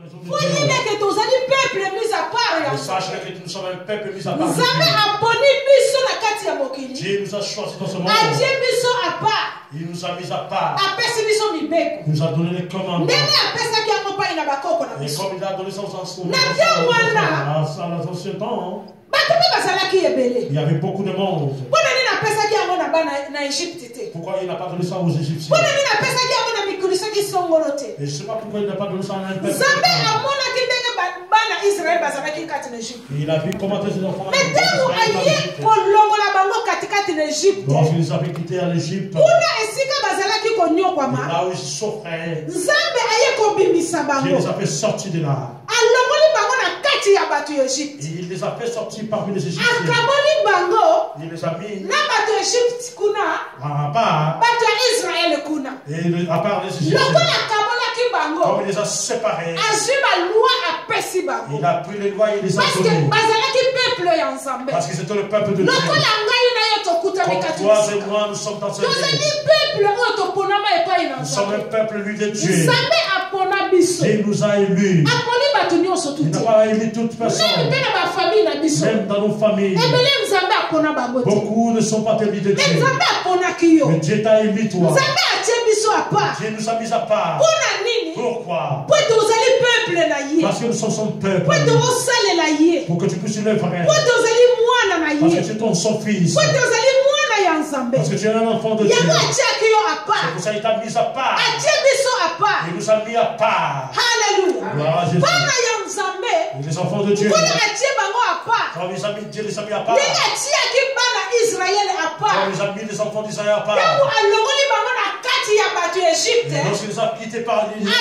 maison de Dieu. Et sache que nous sommes un peuple mis à part. Dieu nous a choisis dans ce monde. Il nous a mis à part. Il nous a donné les commandements. Et comme il a donné son ancien temps, il y avait beaucoup de monde. Pourquoi il n'a pas donné ça aux Égyptiens? Et je ne sais pas pourquoi il n'a pas donné ça à un peuple. Il a vu comment les enfants lorsqu'ils les avaient quittés à l'Égypte, là où ils souffraient, il les a fait sortir de là. Il les a fait sortir parmi les Égyptiens. Il les a mis à part. Et à part les Égyptiens. Comme il les a séparés, il a pris les lois et il les a données. Parce que c'était le peuple de Dieu. Comme toi et moi, nous sommes dans cette vie. Nous sommes un peuple, lui, de Dieu. Dieu nous a élus. Il n'a pas élu toute personne. Même dans nos familles. Beaucoup ne sont pas élus de Dieu. Mais Dieu t'a élu, toi. Dieu nous a mis à part. Pourquoi? Parce que nous sommes son peuple. Pour que tu puisses l'œuvrer. Parce que tu es son fils. Parce que tu es un enfant de Dieu. C'est pour ça qu'il t'a mis à part. Il nous a mis à part. Alléluia. Les enfants de Dieu. Quand Dieu les a mis à part. Quand il a mis les enfants d'Israël à part. Lorsqu'il les a quittés par l'Égypte,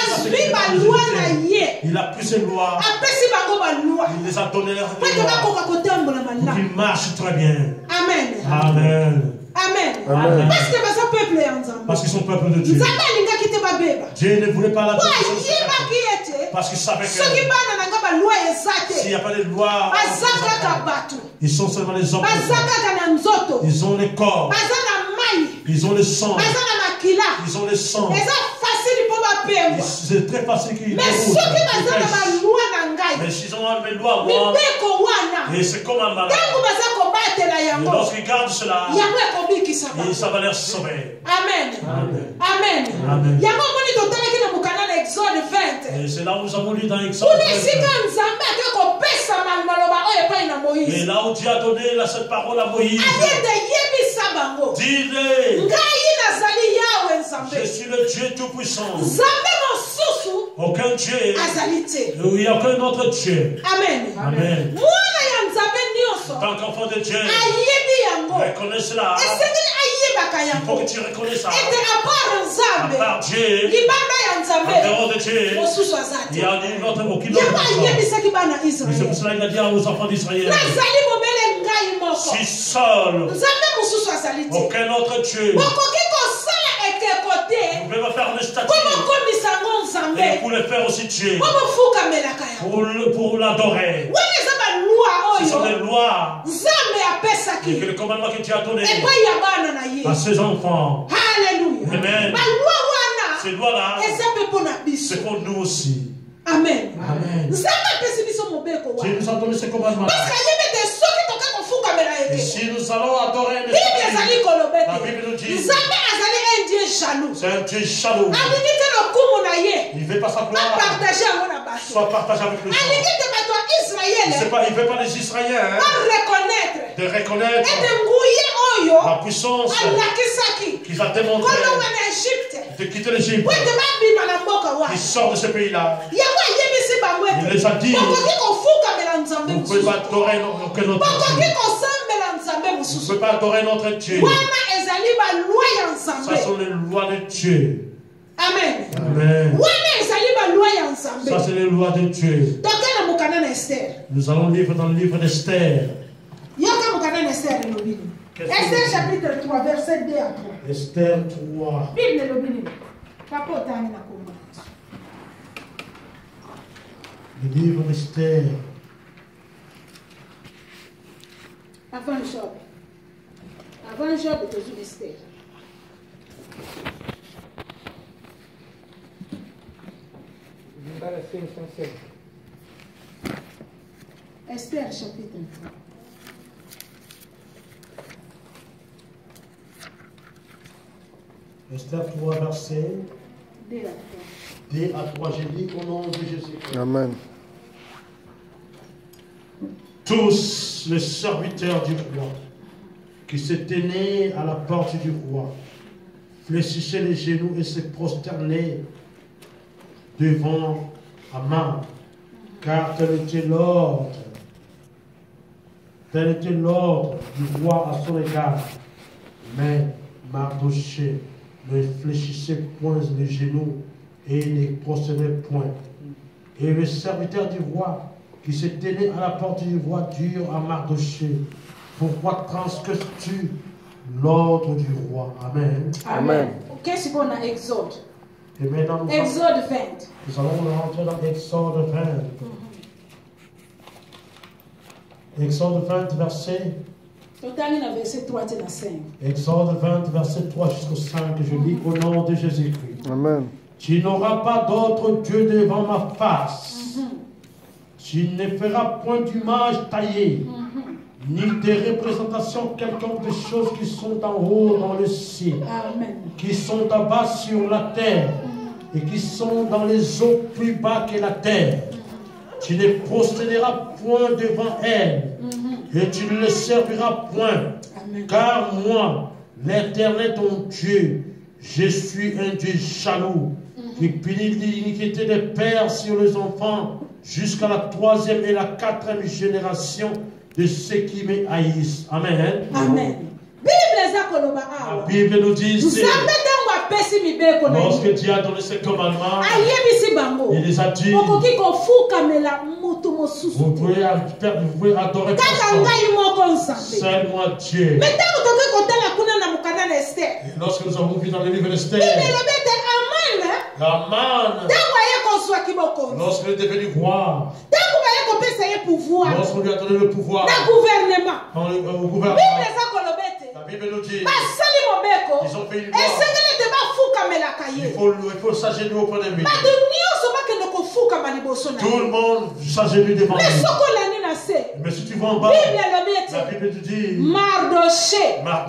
il a pris ses lois. Il les a donné leurs lois. Pour qu'ils marchent très bien. Amen. Amen. Amen. Amen. Parce qu'ils sont peuple de Dieu. Dieu ne voulait pas la donner. Parce qu'il savait que s'il n'y a pas de loi, ils sont seulement les hommes. Ils ont les corps. Ils ont le sang. Ils ont le sang. C'est très facile qu'ils déroulent. Mais s'ils ont mes lois, et c'est comme un malade. Et lorsqu'ils gardent cela, et ça va les sauver. Amen. Amen. Amen. Amen. Et c'est là où nous avons lu dans Exode 20. Et là où Dieu a donné cette parole à Moïse. Dis-le. Je suis le Dieu Tout-Puissant. Aucun Dieu. Il n'y a aucun autre Dieu. Amen. Amen. En tant qu'enfant de Dieu, reconnais cela. Il faut que tu reconnaisses ça. À part Dieu, en dehors de Dieu, il y a une autre, aucune autre personne. Et c'est pour cela qu'il a dit aux enfants d'Israël, je suis seul. Aucun autre Dieu. Vous pouvez me faire une statue. Et pour le faire aussi Dieu. Pour l'adorer. Ce sont des lois. Et que le commandement que Dieu a donné à ses enfants. Alléluia. Amen. Ces lois-là, c'est pour nous aussi. Amen. Amen. Dieu nous a donné ce commandement. Et si nous allons adorer la Bible nous dit c'est un Dieu jaloux. Il ne veut pas sa gloire soit partagé avec les gens. Il ne veut pas les Israéliens de reconnaître la puissance qu'il a démontré de quitter l'Égypte. Il sort de ce pays-là. Il les a dit, vous ne pouvez pas adorer notre Dieu. Vous ne pouvez pas adorer notre Dieu. Ça sont les lois de Dieu. Amen. Amen. Ça c'est les lois de Dieu. Nous allons lire dans le livre d'Esther. Esther chapitre 3, verset 2 à 3. Esther 3. Le livre d'Esther. Avant Job. Avant Job, toujours Esther. Embarassé Esther chapitre 3. Esther 3, verset 2 à 3. J'ai dit au nom de Jésus. Amen. Tous les serviteurs du roi qui se tenaient à la porte du roi fléchissaient les genoux et se prosternaient devant Aman, car tel était l'ordre du roi à son égard. Mais Mardochée ne fléchissait point les genoux et ne prosternait point. Et les serviteurs du roi qui se tenaient à la porte du roi dirent à Mardochée: pourquoi transgresses-tu l'ordre du roi? Amen. Amen. Qu'est-ce qu'on a Exode? Et maintenant, Exode 20. Nous allons rentrer dans Exode 20. Exode 20, verset. Verset 3 à 5. Exode 20, verset 3 jusqu'au 5. Je lis au nom de Jésus-Christ. Amen. Tu n'auras pas d'autre Dieu devant ma face. Tu ne feras point d'image taillée, ni de représentation quelconque des choses qui sont en haut dans le ciel, qui sont en bas sur la terre, et qui sont dans les eaux plus bas que la terre. Tu ne prosterneras point devant elles, et tu ne les serviras point. Car moi, l'Éternel ton Dieu, je suis un Dieu jaloux, qui punit l'iniquité des pères sur les enfants, jusqu'à la 3e et la 4e génération de ceux qui me haïssent. Amen. Amen. La Bible nous dit, lorsque Dieu a donné ses commandements, il les a dit, vous pouvez adorer seul moi Dieu. Et lorsque nous avons vu dans le livre d'Esther, Aman, lorsqu'il est devenu roi, lorsqu'on lui a donné le pouvoir au gouvernement, la Bible nous dit, ils ont fait une loi. Il faut s'agenouiller auprès de lui. Tout le monde s'agenouille devant lui. Mais si tu vas en bas, la Bible te dit, Mardochée a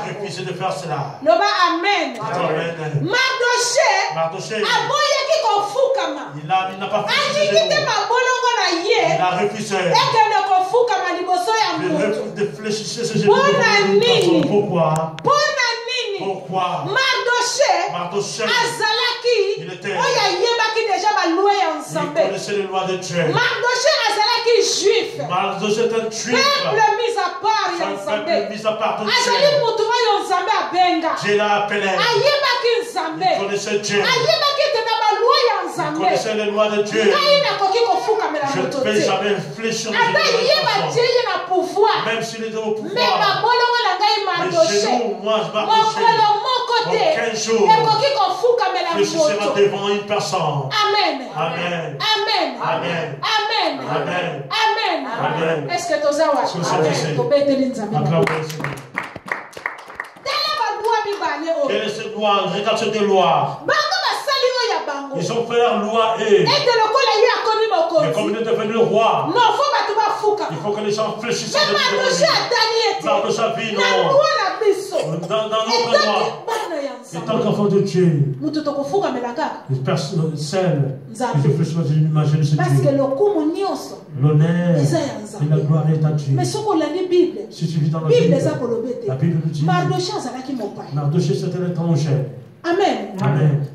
refusé de faire cela. Amen. Mardochée, il n'a pas fait il a refusé de fléchir ses genoux. Pourquoi? Pourquoi? Mardochée, il connaissait les lois de Dieu. Mardochée est un juif. Peuple mis à part de Dieu. Dieu l'a appelé. Il connaissait Dieu. Il connaissait les lois de Dieu. Je ne peux jamais fléchir même s'il est au pouvoir. Mais chez nous, moi, je Mardochée, aucun jour, fléchissera devant une personne. Amen. Amen. Amen. Amen. Amen. Amen. Amen. Amen. Est-ce que tu as quelle est cette loi? Regarde cette loi. Ils ont fait leur loi et comme il est devenu le roi, il faut que les gens fléchissent. Mardochée a dit non. Dans notre loi, en tant qu'enfant de Dieu, personne seul qui fléchit dans une image de Dieu. L'honneur et la gloire est à Dieu. Si tu vis dans la Bible, la Bible nous dit Mardochée c'était un étranger. Amen. Amen.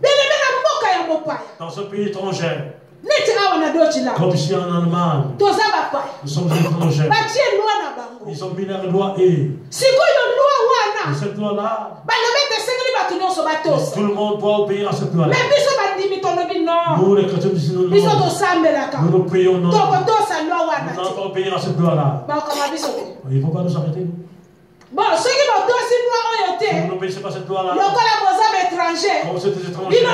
Dans un pays étranger, comme ici en Allemagne, nous sommes étrangers. Ils ont mis leur loi et cette loi-là, tout le monde doit obéir à cette loi-là. Nous, les chrétiens, nous nous prions non. Nous n'allons pas obéir à cette loi-là. Il ne faut pas nous arrêter. Bon, ceux qui vont aussi vous n'obéissez pas à cette loi-là. Comme c'est des étrangers,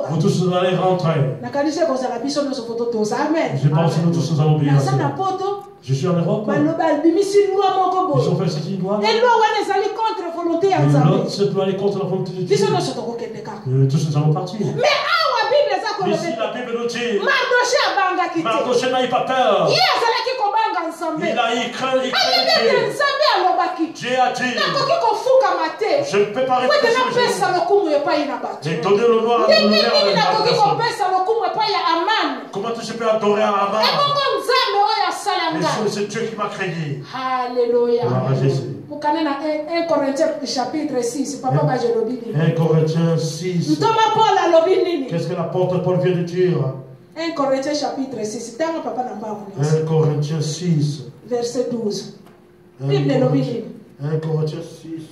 vous tous vous allez rentrer. Je pense que nous tous nous allons obéir à cette loi. Je suis en Europe. Ils ont fait cette loi. Et l'autre, cette loi est contre la volonté de Dieu. Tous nous allons partir. Mais Ici, la Bible nous dit, Mardoché n'a eu pas peur. Il a eu crainte Dieu. Dieu a dit, je ne peux pas répéter ce j'ai donné le noir à comment je peux adorer à Aman? C'est Dieu qui m'a créé. Alléluia. 1 Corinthiens chapitre 6. Papa 1 Corinthiens 6. Qu'est-ce que l'apôtre Paul vient de dire? 1 Corinthiens chapitre 6. 1 Corinthiens 6. Verset 12. 1 Corinthiens 6.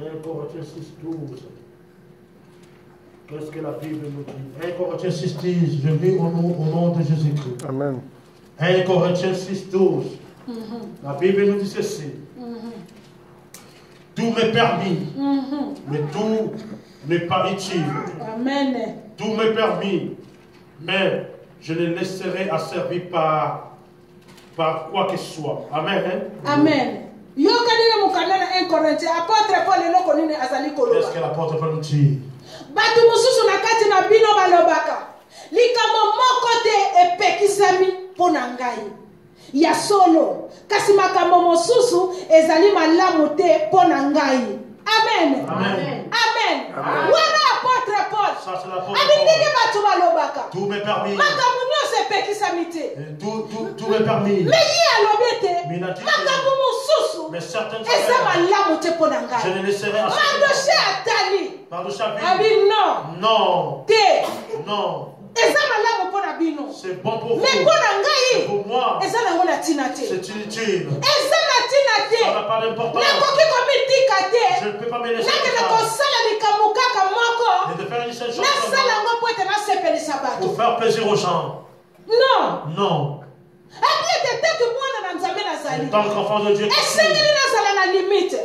1 Corinthiens 6, 12. Qu'est-ce que la Bible nous dit? 1 Corinthiens 6, 10. Je lis au nom de Jésus-Christ. Amen. 1 Corinthiens 6, 12. La Bible nous dit ceci. Tout m'est permis, mais tout n'est pas utile. Amen. Tout m'est permis, mais je ne laisserai asservir par quoi que ce soit. Amen. Amen. Qu'est-ce que l'apôtre Paul nous dit? Batu mususu na kati na bino balobaka likamo moko te epekisami pona ngai ya solo kasi makambo mosusu ezali malamu te pona ngai. Amen. Amen. Amen. Wana apôtre Paul abindiki batu balobaka tout m'est permis makambo nyonso epekisami te tout m'est permis mais ye alobi te makambo mosusu eza malamu te pona ngai. je ne laisserai Mardoché atali abi non te non c'est bon pour vous mais pona ngai pour moi eza nango na tina te c'est inutile eza na tina te ça n'a pas d'importance nakoki komitika te je ne peux pas me laisser nakende kosala likambo kaka moko et de faire une seule chose nasala yango po ete nasepelisa bato pour faire plaisir aux gens. Non. En tant qu'enfant de Dieu,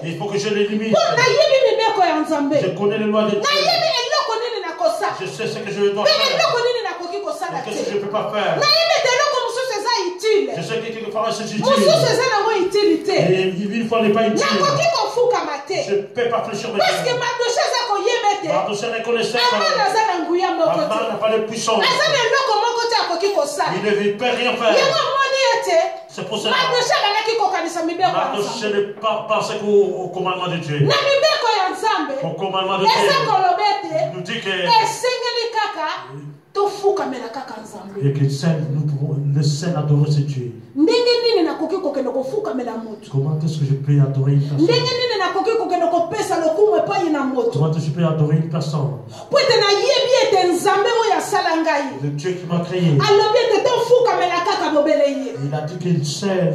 il faut que je les limite. Je connais les lois de Dieu. Je sais ce que je dois faire. Et qu'est-ce que je ne peux pas faire. Je sais que quelque part c'est utile. Et une fois n'est pas utile. Je ne peux pas fléchir mes parce que Mardoché reconnaissait Aman n'a pas de puissance. Il ne peut rien faire. C'est pour cela Mardoché n'est pas pensé qu'au commandement de Dieu. Au commandement de Dieu nous dit que et que nous pouvons le seul adorer ce Dieu. Comment est-ce que je peux adorer une personne? Comment est-ce que je peux adorer une personne? Le Dieu qui m'a créé. Il a dit qu'il sait.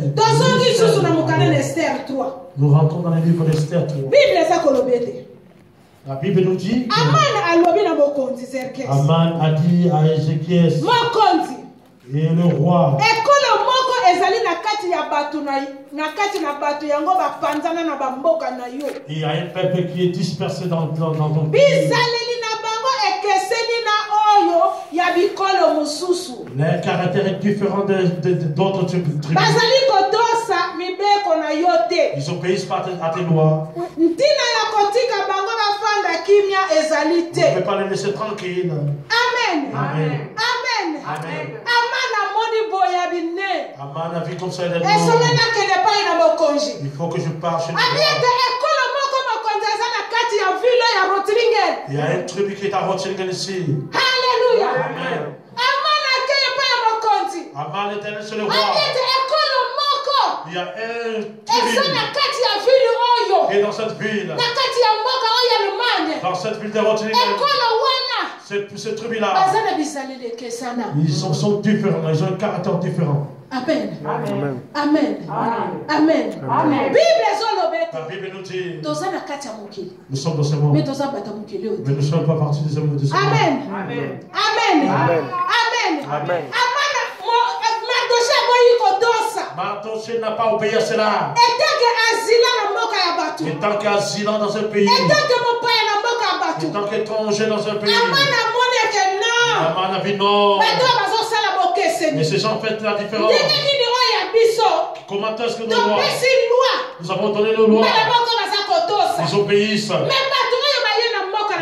Nous rentrons dans le livre d'Esther 3. La Bible nous dit que Aman a dit à Ézéchiel et le roi il y a un peuple qui est dispersé dans ton pays. Les caractères différents d'autres tribus. Ils obéissent pas à tes lois. On ne peut pas les laisser tranquilles. Amen. Amen. Amen. Amen. Aman a vu comme ça. Il faut que je parte chez lui. Il y a une tribu qui est à Rottingen ici. Alléluia. Amen. Aman est allé sur le roi. Il y a un tribu qui est dans cette ville. Dans cette ville de Rottingen. Cette tribu-là, ils sont différents, ils ont un caractère différent. Amen. Amen. Amen. Amen. Amen. La Bible nous dit, nous sommes dans ce monde, mais nous ne sommes pas partis de ce monde. Amen. Amen. Amen. Amen. Mardoché n'a pas obéi à cela. Étant qu'asilant dans un pays, étant qu'étranger dans un pays, Aman a dit non. Mais ces gens font la différence. Comment est-ce que nous avons donné nos lois? Ils obéissent.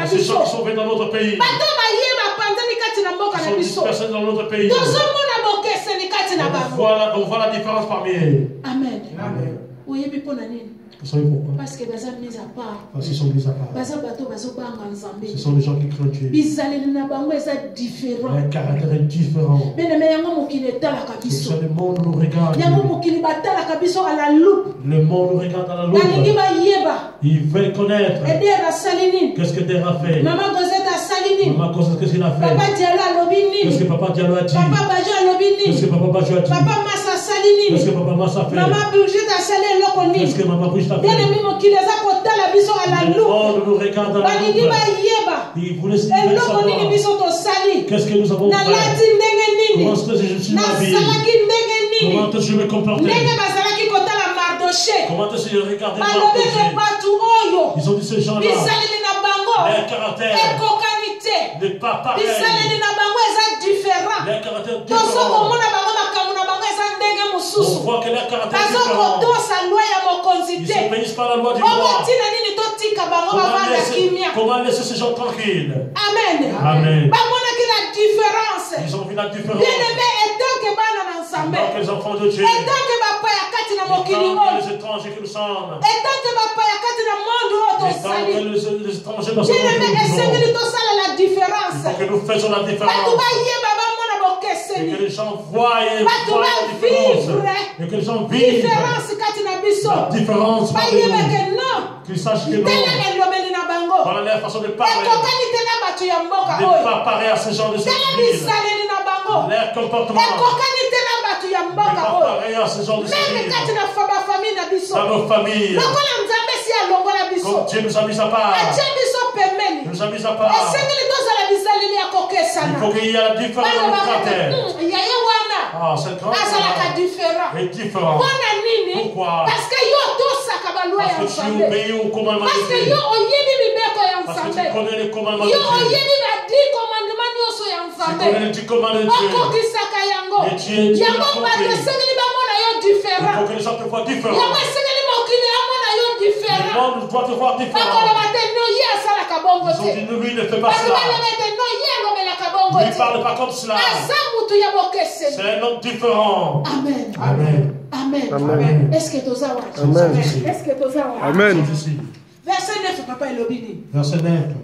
na ces biso gens qui sont venus dans notre pays, bato bayeba panzani kati na mboka qui na sont biso dispersés dans notre pays, tozomona bokeseni kati na bango. on voit la différence parmi eux. Amen. Amen. Oyebi mpona nini? Vous savez pourquoi? Parce que baza mis à part. Parce qu'ils sont mis à part. Baza bato bazobanga nzambe. Ce sont des gens qui craignent Dieu. Bizaleli na bango eza différent. Leur caractère est différent. Bien-aimé, yango mokili etalaka biso. Le monde nous regarde. Yango mokili batalaka biso à la loupe. Le monde nous regarde à la loupe. Balingi bayeba. Ils veulent connaître. Eder asali nini? Qu'est-ce que Terre a fait? Maman Cosette asali nini? Maman Cosette, qu'est-ce qu'il a fait? Papa Diallo alobi nini? Qu'est-ce que Papa Diallo a dit? Papa Bajo alobi nini? Qu'est-ce que Papa Bajo a dit? Papa Massa asali nini? Qu'est-ce que Papa Massa a fait? Maman Brigitte asali eloko nini? Qu'est-ce que Maman Brigitte a fait? Bien-aimé, mokili eza kotala biso à la Le loupe. monde nous regarde à la Balingi loupe. bayeba. Ils voulaient Eloko nini savoir. biso tosali? Qu'est-ce que nous avons Nalati fait? ndenge nini? Comment est-ce que je suis habillé? Nasalaki ndenge nini? Comment est-ce que je me comportais? Ndenge bazalaki kotala Mardoché. Comment est-ce que je regardais Balobi ke Mardoché? batu oyo. Ils ont dit ces gens-là. Bizaleli na bango. Leur caractère Ekokani te. n'est pas pareil. Bizaleli na bango eza différent. Leur caractère Tozo différent. komona bango makambo na bango eza ndenge On mosusu. voit que leur caractère est Bazo différent. kotosa loi ya mokonzi Ils te. s'obéissent pas à la loi du roi. Okotina nini totika bango bavanda kimia. Comment laisser ces gens tranquilles? Amen. Amen. Bamonaki la différence. Ils ont vu la différence. Bien-aimé, etant que bana na nzambe. Donc les enfants de Dieu, Etant que bapaya kati na mokili oyo. les étrangers que nous sommes, Etant que bapaya kati na monde oyo tosali. les étrangers dans ce monde Bien-aimé, que nous esengeli vivons, tosala la différence. il faut que nous fassions la Bato différence. bayeba bamona Et bokeseni. que les gens voient Bato la différence. bavivre. Et que les gens vivent Différence kati na biso. la différence parmi Bayeba nous. que non. Qu'ils sachent que non, Tala elobeli na bango. voilà leur façon de parler, Ekokani te na bato ya mboka n'est oyo. pas pareil à ces gens de cette Tala ville. bisaleli na bango. Leur comportement Ekokani te na bato ya n'est mboka pas oyo. pareil à ces gens de cette Meme kati ville. na bafamille na biso. Dans nos familles, Lokola nzambe si alongola biso. comme Dieu nous a mis à part, Atie biso pembeni. nous a mis à part. Esengeli tozala bizaleli ya Il kokesana. faut qu'il y ait la différence dans le caractère. yaye wana Ah, c'est grand. azalaka différent. Est différent. Wana nini? Pourquoi? Parce que yo tosaka balwa ya Parce que tu nzambe. obéis au commandement Parce de que Dieu. yo oyebi mibeko ya Parce que nzambe. tu connais les commandements de Yo Dieu. oyebi ba 10 commandements nyonso ya Tu nzambe. connais les 10 commandements de Dieu. Okokisaka yango. Et tu Yango l'as bato compris. esengeli bamona yo Il différent. faut que les gens te voient différents. Yango esengeli mokili amona yo Le différent. monde doit te voir différent. bakoloba te no ye asalaka bongo Ils ont te. dit, nous, lui, ne fait pas Bato cela. baloba te no ye alobelaka bongo Lui, ne te. parle pas comme cela. Aza mutu ya bokeseni. C'est un homme différent. Amen. Amen. Amen. Amen. Est-ce que toza wana? Amen. Est-ce que toza wana? Amen. C'est ici. Verset 9, papa elobi nini? Verset 9.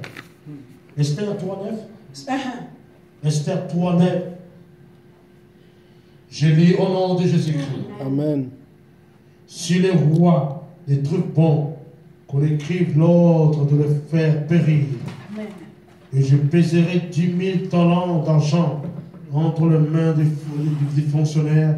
Esther 3:9. Esther 3:9. Je lis au nom de Jésus-Christ. Amen. Si les rois des trucs bons, qu'on écrive l'ordre de le faire périr, Amen. et je pèserai 10 000 talents d'argent entre les mains des fonctionnaires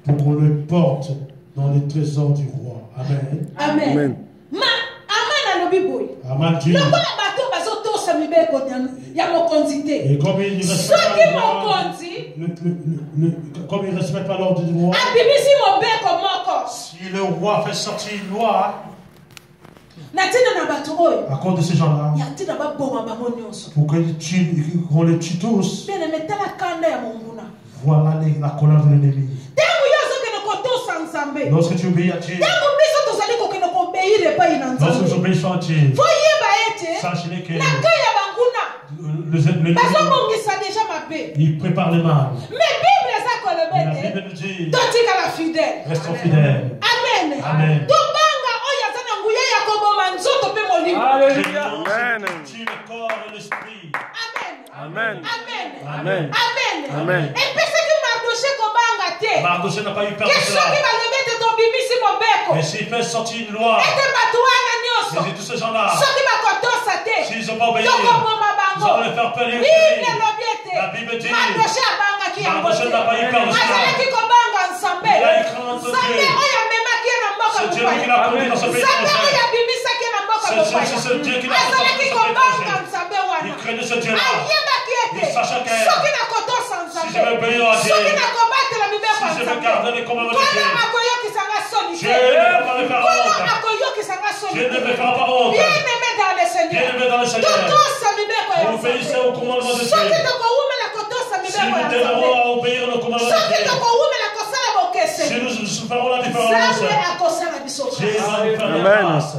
pour qu'on le porte dans les trésors du roi. Amen. Amen. Amen. Amen alobi boye. Amen. Dieu. Lokola bato bazotosa mibeko ya mokonzi te. Et comme il ne respecte Soki pas mokonzi comme il ne respecte pas l'ordre du roi, abimisi mobeko moko si le roi fait sortir une loi na ntina na bato oyo à cause de ces gens-là, ya ntina baboma bango nyonso. pour qu'on les tue tous, Bien aimé, tala kanda ya monguna. voilà la colère de l'ennemi. Ntango yo ozokende kotosa nzambe. Lorsque tu obéis à Dieu, Ntango biso tozali kokende kobeire epai na lorsque nous nzambe. obéissons à Dieu, Foyeba ete sachez que na kai ya banguna l'ennemi, bazobongisa deja mabe. il prépare le mal. Mais Bible eza Et koloba la ete Bible nous dit, totikala fidèle. restons fidèles. Amen. Amen. Tobanga oyo aza na nguya ya koboma nzoto mpe molimo. Amen. Tue le corps et l'esprit. Amen. Amen. Amen. Amen. Amen. Amen. epesaki Mardoche kobanga te. Mardoché n'a pas eu peur Ke de soki cela. balobi ete tobimisi mobeko Mais s'il fait sortir une loi, ete bato wana nyonso et tous ces gens-là, soki bakotosa te s'ils n'ont pas obéi, tokoboma nous allons bango. les faire périr. Bible elobi ete La Bible dit, Mardoche abangaki yango Mardoché n'a pas eu peur de te. cela. azalaki kobanga nzambe. Il a craint de Nzambe Dieu. oyo amemaki ye na mboka C'est Dieu qui mopaya. l'a conduit dans ce pays Nzambe oyo étranger. abimisaki ye na mboka C'est Dieu qui l'a mopaya. conduit azalaki dans ce pays kobanga étranger. nzambe Il wana. craignait ce Dieu-là. ayebaki ete Il sachait que soki nakotosa si je nzambe veux obéir à Dieu, soki nakobatela mibeko ya si je veux garder nzambe les commandements de kola Dieu, akoyokisanga soni Dieu te. ne va pas me faire kola honte. akoyokisanga soni Dieu ne me te. fera pas honte. bien-aimé dans le Seigneur, Bien-aimé dans le Seigneur, totosa mibeko ya obéissez nzambe. au commandement de Dieu. soki tokowumela kotosa Si mibeko nous ya devrons nzambe, à obéir au commandement de soki Dieu, tokowumela kosala si bokeseni, nous ferons la différence, nzambe akosala biso Jésus grâce. nous fera Amen. grâce.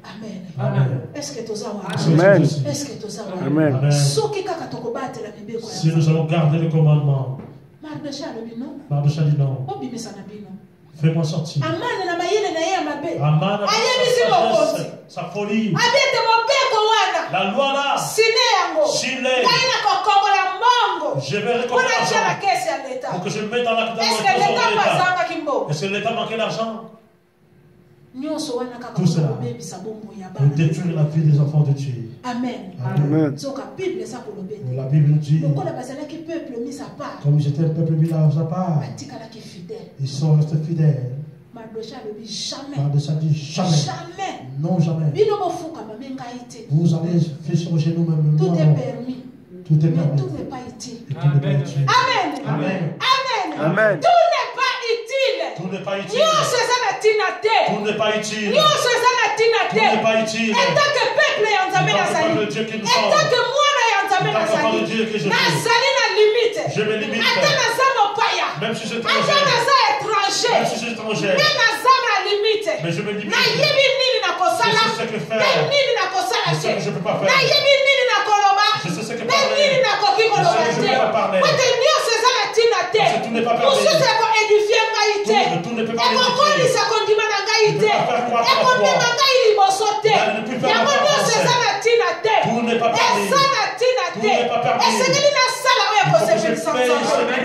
Amen. Amen. Est-ce Est-ce que tu as Amen. Est-ce que tu as Amen. Si nous allons garder le commandement, Mardochée dit non. Fais-moi sortir. Aman a sa folie. La loi là. Chile. Je vais récolter l'argent pour que je mette dans la caisse de l'État. Est-ce que l'État manquait d'argent? Tout cela pour détruire la vie des enfants de Dieu. Amen. Amen. La Bible dit, comme ils étaient un peuple mis à sa part, ils sont restés fidèles. Mardochée dit jamais. Non, jamais. Vous allez faire chez nous-mêmes. Tout est permis. Tout est permis. Mais tout n'est pas utile. Amen. Amen. Amen. Amen. Tout n'est pas utile. Tout n'est pas utile. Tout n'est pas utile. Tout n'est pas utile. Et tant que peuple est en Zambé na sali. Et tant que moi est en Zambé na sali. Na sali na limite. Je me limite. Attends na sama paya. Même si je suis étranger. Attends na sa étranger. Même si je suis étranger. Mais na sama limite. Mais je me limite. Na yebi nini na kosala. Je sais ce que faire. Mais nini na kosala. Je sais que je peux pas faire. Na yebi nini na koloba. Je sais ce que mais nini na koki koloba. Je sais que je peux pas parler. Parce que nyonso eza na tina te. Tout n'est pas permis. Mosusu eko édifier ngai te. Tout ne peut pas édifier. Ekokolisa kondima na ngai te. Ekomema ngai liboso te. Yango nyonso eza na tina te. Eza na tina te. Esengeli na sala oyo ekosepelisa nzambe.